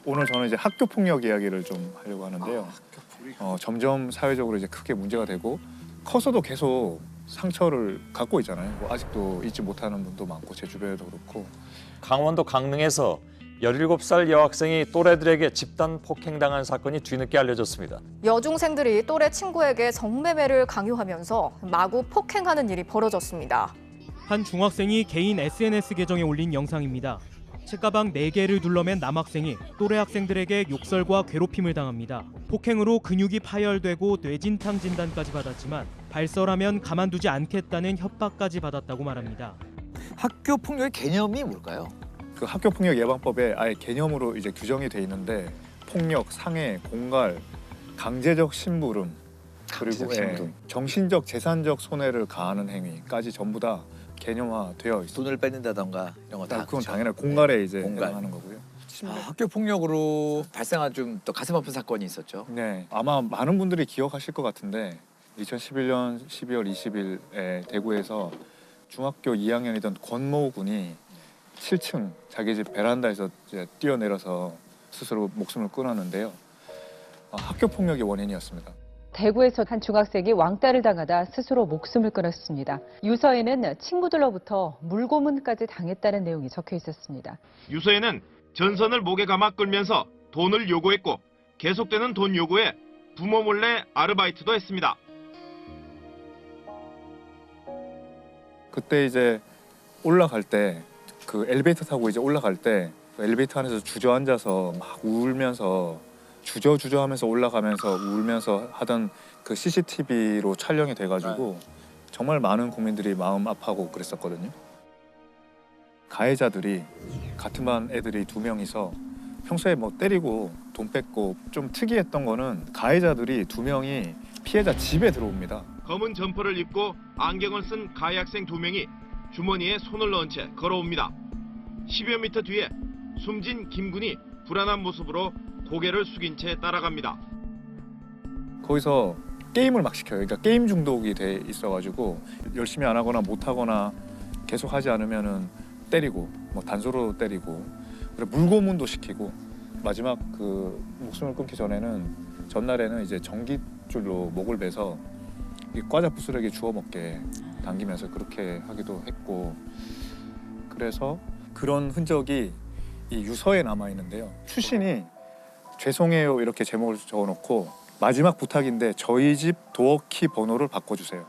오늘 저는 이제 학교 폭력 이야기를 좀 하려고 하는데요. 점점 사회적으로 이제 크게 문제가 되고 커서도 계속 상처를 갖고 있잖아요. 뭐 아직도 잊지 못하는 분도 많고 제 주변에도 그렇고. 강원도 강릉에서 17살 여학생이 또래들에게 집단 폭행당한 사건이 뒤늦게 알려졌습니다. 여중생들이 또래 친구에게 성매매를 강요하면서 마구 폭행하는 일이 벌어졌습니다. 한 중학생이 개인 SNS 계정에 올린 영상입니다. 책가방 4개를 둘러맨 남학생이 또래 학생들에게 욕설과 괴롭힘을 당합니다. 폭행으로 근육이 파열되고 뇌진탕 진단까지 받았지만 발설하면 가만두지 않겠다는 협박까지 받았다고 말합니다. 학교 폭력의 개념이 뭘까요? 그 학교 폭력 예방법에 아예 개념으로 이제 규정이 돼 있는데 폭력, 상해, 공갈, 강제적 심부름 그리고 정신적, 재산적 손해를 가하는 행위까지 전부 다 개념화되어 있습니다. 돈을 뺏는다던가 이런 거 다. 그건 당연히 공갈에 이제 공갈. 해당하는 거고요. 학교 폭력으로 발생한 좀 더 가슴 아픈 사건이 있었죠. 네, 아마 많은 분들이 기억하실 것 같은데 2011년 12월 20일에 대구에서 중학교 2학년이던 권모 군이 7층 자기 집 베란다에서 이제 뛰어내려서 스스로 목숨을 끊었는데요. 학교 폭력이 원인이었습니다. 대구에서 한 중학생이 왕따를 당하다 스스로 목숨을 끊었습니다. 유서에는 친구들로부터 물고문까지 당했다는 내용이 적혀 있었습니다. 유서에는 전선을 목에 감아 끌면서 돈을 요구했고 계속되는 돈 요구에 부모 몰래 아르바이트도 했습니다. 그때 이제 올라갈 때 그 엘리베이터 타고 이제 올라갈 때 그 엘리베이터 안에서 주저앉아서 막 울면서 주저하면서 올라가면서 울면서 하던 그 CCTV로 촬영이 돼가지고 정말 많은 국민들이 마음 아파하고 그랬었거든요. 가해자들이 같은 반 애들이 2명이서 평소에 뭐 때리고 돈 뺏고 좀 특이했던 거는 가해자들이 2명이 피해자 집에 들어옵니다. 검은 점퍼를 입고 안경을 쓴 가해 학생 2명이 주머니에 손을 넣은 채 걸어옵니다. 10여 미터 뒤에 숨진 김군이 불안한 모습으로 고개를 숙인 채 따라갑니다. 거기서 게임을 막 시켜요. 그러니까 게임 중독이 돼 있어가지고 열심히 안 하거나 못 하거나 계속 하지 않으면은 때리고 뭐 단소로 때리고 그리고 물고문도 시키고 마지막 그 목숨을 끊기 전에는 전날에는 이제 전깃줄로 목을 베서 과자 부스러기 주워 먹게 당기면서 그렇게 하기도 했고 그래서 그런 흔적이 이 유서에 남아 있는데요. 출신이 죄송해요 이렇게 제목을 적어놓고 마지막 부탁인데 저희 집 도어키 번호를 바꿔주세요.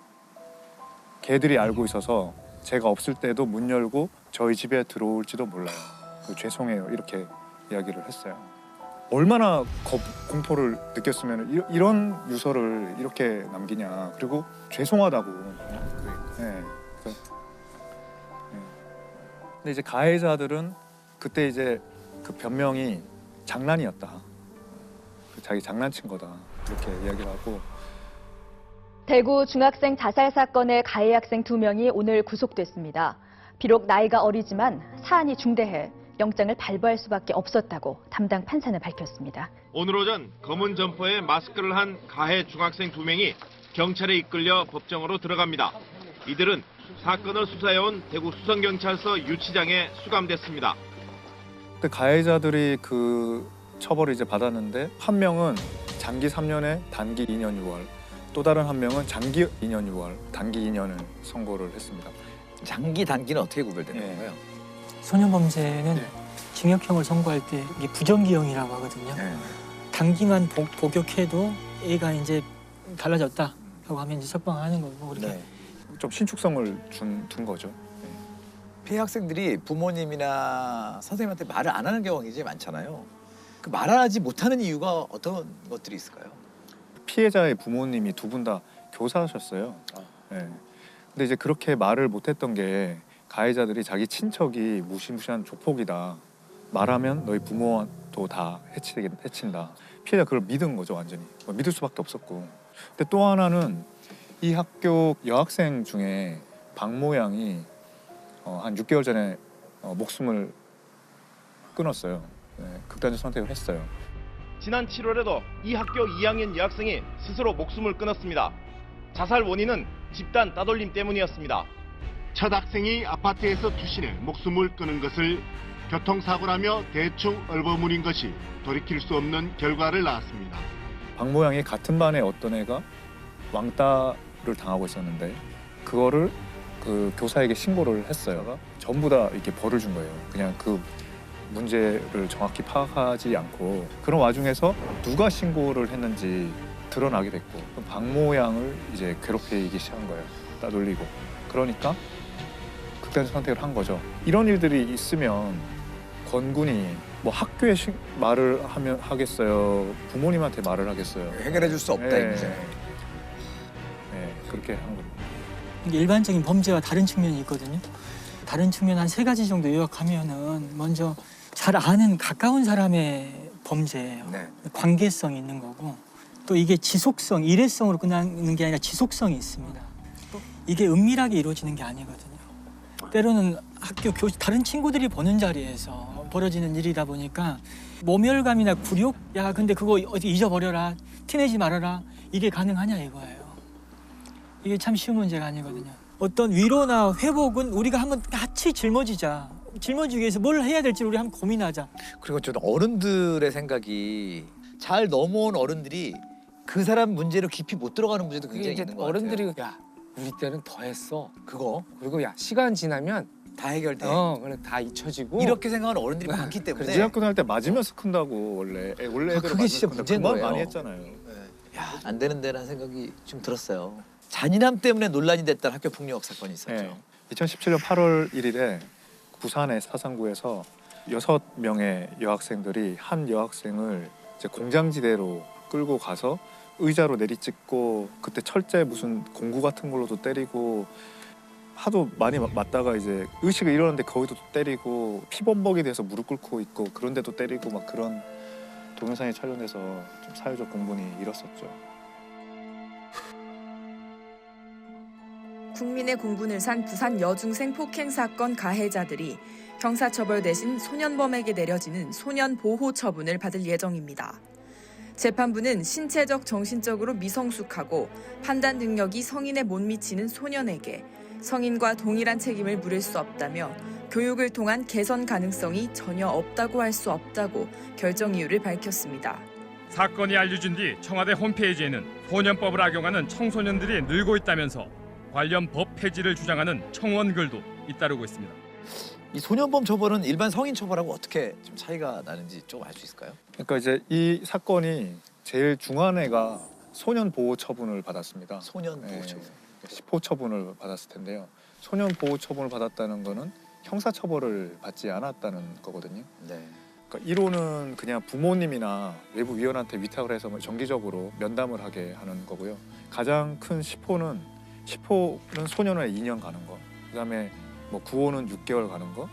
걔들이 알고 있어서 제가 없을 때도 문 열고 저희 집에 들어올지도 몰라요. 죄송해요 이렇게 이야기를 했어요. 얼마나 공포를 느꼈으면 이런 유서를 이렇게 남기냐. 그리고 죄송하다고. 네. 근데 이제 가해자들은 그때 이제 그 변명이 장난이었다. 자기 장난친 거다. 이렇게 이야기를 하고. 대구 중학생 자살 사건의 가해 학생 2명이 오늘 구속됐습니다. 비록 나이가 어리지만 사안이 중대해 영장을 발부할 수밖에 없었다고 담당 판사는 밝혔습니다. 오늘 오전 검은 점퍼에 마스크를 한 가해 중학생 2명이 경찰에 이끌려 법정으로 들어갑니다. 이들은 사건을 수사해온 대구 수성경찰서 유치장에 수감됐습니다. 그때 가해자들이 그 처벌을 이제 받았는데 한 명은 장기 3년에 단기 2년 6월, 또 다른 한 명은 장기 2년 6월, 단기 2년을 선고를 했습니다. 장기 단기는 어떻게 구별되는 건가요? 소년범죄는 징역형을 선고할 때 이게 부정기형이라고 하거든요. 단기만 복역해도 애가 이제 달라졌다라고 하면 이제 석방하는 거고 그렇게. 좀 신축성을 둔 거죠. 피해 학생들이 부모님이나 선생님한테 말을 안 하는 경우가 굉장히 많잖아요. 그 말하지 못하는 이유가 어떤 것들이 있을까요? 피해자의 부모님이 2분 다 교사하셨어요. 네. 근데 이제 그렇게 말을 못했던 게 가해자들이 자기 친척이 무시무시한 조폭이다. 말하면 너희 부모도 다 해친다. 피해자 그걸 믿은 거죠, 완전히. 믿을 수밖에 없었고. 근데 또 하나는 이 학교 여학생 중에 박모 양이 한 6개월 전에 목숨을 끊었어요. 네, 극단적 선택을 했어요. 지난 7월에도 이 학교 2학년 여학생이 스스로 목숨을 끊었습니다. 자살 원인은 집단 따돌림 때문이었습니다. 첫 학생이 아파트에서 투신해 목숨을 끊은 것을 교통사고라며 대충 얼버무린 것이 돌이킬 수 없는 결과를 낳았습니다. 박 모양이 같은 반에 어떤 애가 왕따를 당하고 있었는데 그거를 그 교사에게 신고를 했어요. 전부 다 이렇게 벌을 준 거예요. 그냥 그 문제를 정확히 파악하지 않고 그런 와중에서 누가 신고를 했는지 드러나게 됐고 박 모양을 이제 괴롭히기 시작한 거예요. 따돌리고. 그러니까 극단적 선택을 한 거죠. 이런 일들이 있으면 권군이 뭐 학교에 말을 하면 하겠어요? 부모님한테 말을 하겠어요? 해결해 줄 수 없다 네. 이제. 네, 그렇게 한 거예요. 이게 일반적인 범죄와 다른 측면이 있거든요. 다른 측면 한 3가지 정도 요약하면은 먼저 잘 아는 가까운 사람의 범죄예요. 네. 관계성이 있는 거고 또 이게 지속성, 일회성으로 끝나는 게 아니라 지속성이 있습니다. 이게 은밀하게 이루어지는 게 아니거든요. 때로는 학교 다른 친구들이 보는 자리에서 벌어지는 일이다 보니까 모멸감이나 굴욕, 야 근데 그거 어디 잊어버려라, 티내지 말아라, 이게 가능하냐 이거예요. 이게 참 쉬운 문제가 아니거든요. 어떤 위로나 회복은 우리가 한번 같이 짊어지자. 짊어지기 위해서 뭘 해야 될지 우리 한번 고민하자. 그리고 저는 어른들의 생각이 잘 넘어온 어른들이 그 사람 문제로 깊이 못 들어가는 문제도 그게 굉장히 이제 있는 것 어른들이 같아요. 야 우리 때는 더 했어. 그거 그리고 야 시간 지나면 다 해결돼. 그래 다 잊혀지고 이렇게 생각하는 어른들이 많기 때문에. 중학교 다닐 때 맞으면서 큰다고 원래 애들은 그게 진짜 맞으면서 큰다. 문제인 그 말 거예요. 많이 했잖아요. 야, 안 되는데라는 생각이 좀 들었어요. 잔인함 때문에 논란이 됐던 학교 폭력 사건이 있었죠. 네. 2017년 8월 1일에 부산의 사상구에서 6명의 여학생들이 한 여학생을 이제 공장지대로 끌고 가서 의자로 내리찍고 그때 철제 무슨 공구 같은 걸로도 때리고 하도 많이 맞다가 이제 의식을 잃었는데 거기도 또 때리고 피범벅이 돼서 무릎 꿇고 있고 그런데도 때리고 막 그런 동영상이 촬영돼서 좀 사회적 공분이 일었었죠. 국민의 공분을 산 부산 여중생 폭행 사건 가해자들이 형사처벌 대신 소년범에게 내려지는 소년보호 처분을 받을 예정입니다. 재판부는 신체적, 정신적으로 미성숙하고 판단 능력이 성인에 못 미치는 소년에게 성인과 동일한 책임을 물을 수 없다며 교육을 통한 개선 가능성이 전혀 없다고 할 수 없다고 결정 이유를 밝혔습니다. 사건이 알려진 뒤 청와대 홈페이지에는 소년법을 악용하는 청소년들이 늘고 있다면서 관련 법 폐지를 주장하는 청원글도 잇따르고 있습니다. 이 소년범 처벌은 일반 성인 처벌하고 어떻게 좀 차이가 나는지 좀 알 수 있을까요? 그러니까 이제 이 사건이 제일 중한 애가 소년 보호 처분을 받았습니다. 소년 보호 처분. 10호 처분을 받았을 텐데요. 소년 보호 처분을 받았다는 거는 형사 처벌을 받지 않았다는 거거든요. 네. 그러니까 이론은 그냥 부모님이나 외부 위원한테 위탁을 해서 정기적으로 면담을 하게 하는 거고요. 가장 큰 10호는 소년원에 2년 가는 거. 그다음에 뭐 9호는 6개월 가는 거,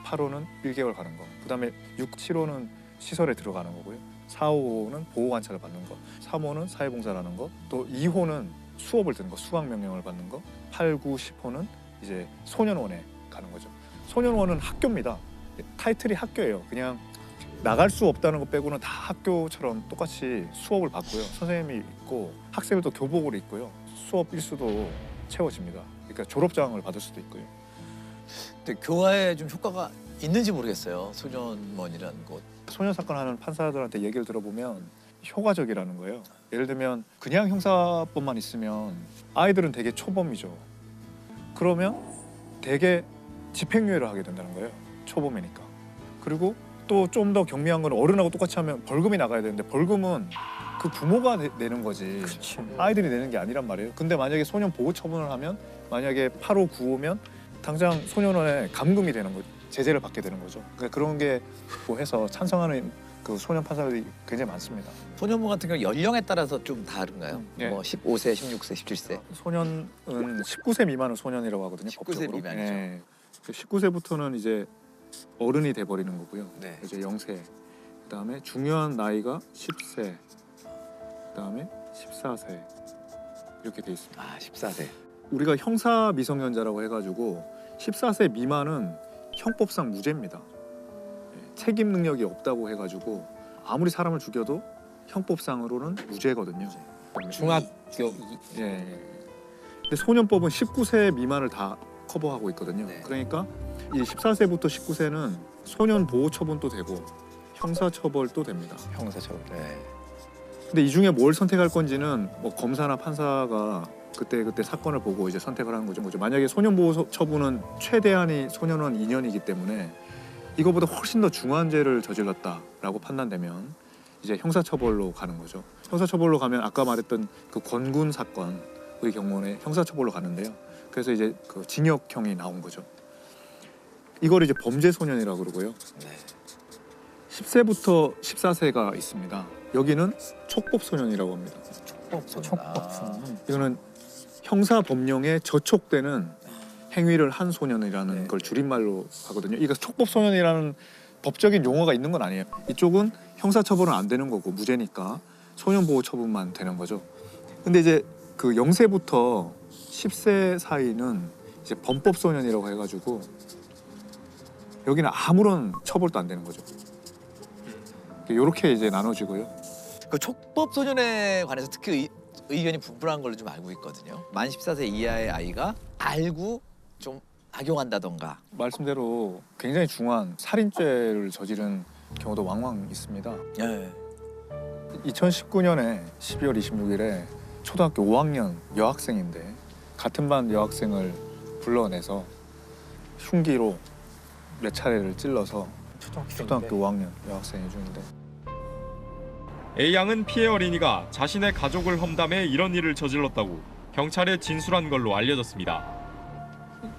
8호는 1개월 가는 거. 그다음에 6, 7호는 시설에 들어가는 거고요. 4, 5호는 보호 관찰을 받는 거. 3호는 사회봉사를 하는 거. 또 2호는 수업을 듣는 거, 수학 명령을 받는 거. 8, 9, 10호는 이제 소년원에 가는 거죠. 소년원은 학교입니다. 타이틀이 학교예요. 그냥 나갈 수 없다는 거 빼고는 다 학교처럼 똑같이 수업을 받고요. 선생님이 있고 학생들도 교복을 입고요. 수업 일수도 채워집니다. 그러니까 졸업장을 받을 수도 있고요. 근데 교화에 좀 효과가 있는지 모르겠어요. 소년원이라는 곳. 소년 사건 하는 판사들한테 얘기를 들어보면 효과적이라는 거예요. 예를 들면 그냥 형사법만 있으면 아이들은 되게 초범이죠. 그러면 되게 집행유예를 하게 된다는 거예요. 초범이니까. 그리고 또 좀 더 경미한 건 어른하고 똑같이 하면 벌금이 나가야 되는데 벌금은 그 부모가 내는 거지. 그렇죠. 아이들이 내는 게 아니란 말이에요. 근데 만약에 소년 보호 처분을 하면 만약에 8호, 9호면 당장 소년원에 감금이 되는 거죠. 제재를 받게 되는 거죠. 그러니까 그런 게 뭐 해서 찬성하는 그 소년 판사들이 굉장히 많습니다. 소년범 같은 경우 연령에 따라서 좀 다른가요? 예. 뭐 15세, 16세, 17세. 소년은 19세 미만은 소년이라고 하거든요. 19세 법적으로. 미만이죠. 예. 19세부터는 이제 어른이 돼 버리는 거고요. 네. 이제 0세. 그다음에 중요한 나이가 10세. 그다음에 14세. 이렇게 돼 있습니다. 아, 14세. 우리가 형사 미성년자라고 해가지고 14세 미만은 형법상 무죄입니다. 예, 책임 능력이 없다고 해가지고 아무리 사람을 죽여도 형법상으로는 무죄거든요. 중학교 예. 근데 소년법은 19세 미만을 다 커버하고 있거든요. 네. 그러니까 이 14세부터 19세는 소년 보호 처분도 되고 형사 처벌도 됩니다. 형사처벌. 네. 근데 이 중에 뭘 선택할 건지는 뭐 검사나 판사가 그때 사건을 보고 이제 선택을 하는 거죠. 만약에 소년 보호 처분은 최대한이 소년원 2년이기 때문에 이거보다 훨씬 더 중한 죄를 저질렀다라고 판단되면 이제 형사처벌로 가는 거죠. 형사처벌로 가면 아까 말했던 그 권군 사건의 경우에 형사처벌로 가는데요. 그래서 이제 그 징역형이 나온 거죠. 이걸 이제 범죄 소년이라고 그러고요. 10세부터 14세가 있습니다. 여기는 촉법 소년이라고 합니다. 촉법 소년. 이거는 형사 법령에 저촉되는 행위를 한 소년이라는 걸 줄임말로 하거든요. 이거 촉법 소년이라는 법적인 용어가 있는 건 아니에요. 이쪽은 형사 처벌은 안 되는 거고 무죄니까 소년 보호 처분만 되는 거죠. 근데 이제 그 0세부터 10세 사이는 이제 범법 소년이라고 해가지고 여기는 아무런 처벌도 안 되는 거죠. 이렇게 이제 나눠지고요. 그 촉법 소년에 관해서 특히 의견이 분분한 걸로 좀 알고 있거든요. 만 14세 이하의 아이가 알고 좀 악용한다던가. 말씀대로 굉장히 중한 살인죄를 저지른 경우도 왕왕 있습니다. 네. 2019년에 12월 26일에 초등학교 5학년 여학생인데 같은 반 여학생을 불러내서 흉기로 몇 차례를 찔러서 초등학교 5학년 여학생이 중인데 A양은 피해 어린이가 자신의 가족을 험담해 이런 일을 저질렀다고 경찰에 진술한 걸로 알려졌습니다.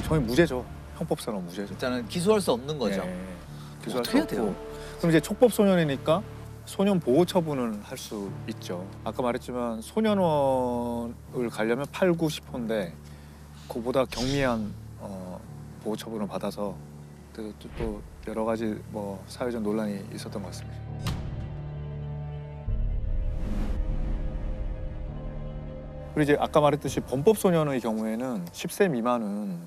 저희 무죄죠. 형법상은 무죄죠. 일단은 기소할 수 없는 거죠. 네, 기소할 수 어떻게 없고. 돼요? 그럼 이제 촉법 소년이니까 소년 보호 처분을 할 수 있죠. 아까 말했지만 소년원을 가려면 8, 9, 10호인데 그보다 경미한 보호 처분을 받아서 또 여러 가지 뭐 사회적 논란이 있었던 것 같습니다. 그리고 이제 아까 말했듯이 범법 소년의 경우에는 10세 미만은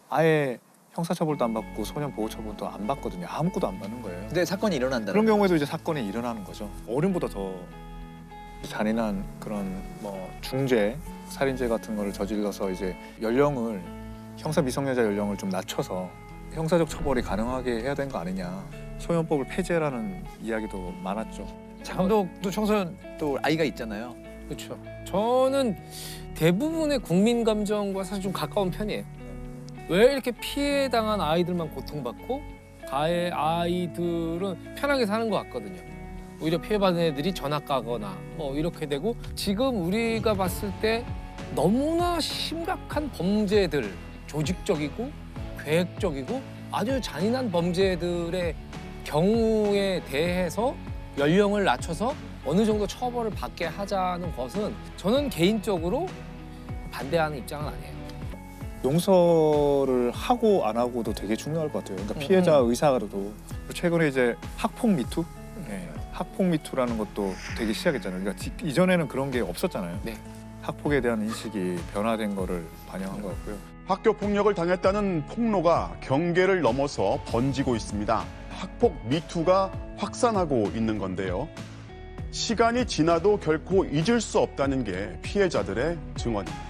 아예 형사처벌도 안 받고 소년 보호 처분도 안 받거든요. 아무것도 안 받는 거예요. 근데 사건이 일어난다는 그런 경우에도 이제 사건이 일어나는 거죠. 어른보다 더 잔인한 그런 뭐 중죄, 살인죄 같은 거를 저질러서 이제 연령을 형사 미성년자 연령을 좀 낮춰서 형사적 처벌이 가능하게 해야 되는 거 아니냐. 소년법을 폐지해라는 이야기도 많았죠. 감독도 청소년 또 아이가 있잖아요. 그렇죠. 저는 대부분의 국민 감정과 사실 좀 가까운 편이에요. 왜 이렇게 피해 당한 아이들만 고통받고 가해 아이들은 편하게 사는 것 같거든요. 오히려 피해받은 애들이 전학 가거나 뭐 이렇게 되고 지금 우리가 봤을 때 너무나 심각한 범죄들, 조직적이고 계획적이고 아주 잔인한 범죄들의 경우에 대해서 연령을 낮춰서 어느 정도 처벌을 받게 하자는 것은 저는 개인적으로 반대하는 입장은 아니에요. 용서를 하고 안 하고도 되게 중요할 것 같아요. 그러니까 피해자 의사가도 최근에 이제 학폭 미투, 네. 학폭 미투라는 것도 되게 시작했잖아요. 그러니까 이전에는 그런 게 없었잖아요. 네. 학폭에 대한 인식이 변화된 거를 반영한 것 같고요. 학교 폭력을 당했다는 폭로가 경계를 넘어서 번지고 있습니다. 학폭 미투가 확산하고 있는 건데요. 시간이 지나도 결코 잊을 수 없다는 게 피해자들의 증언입니다.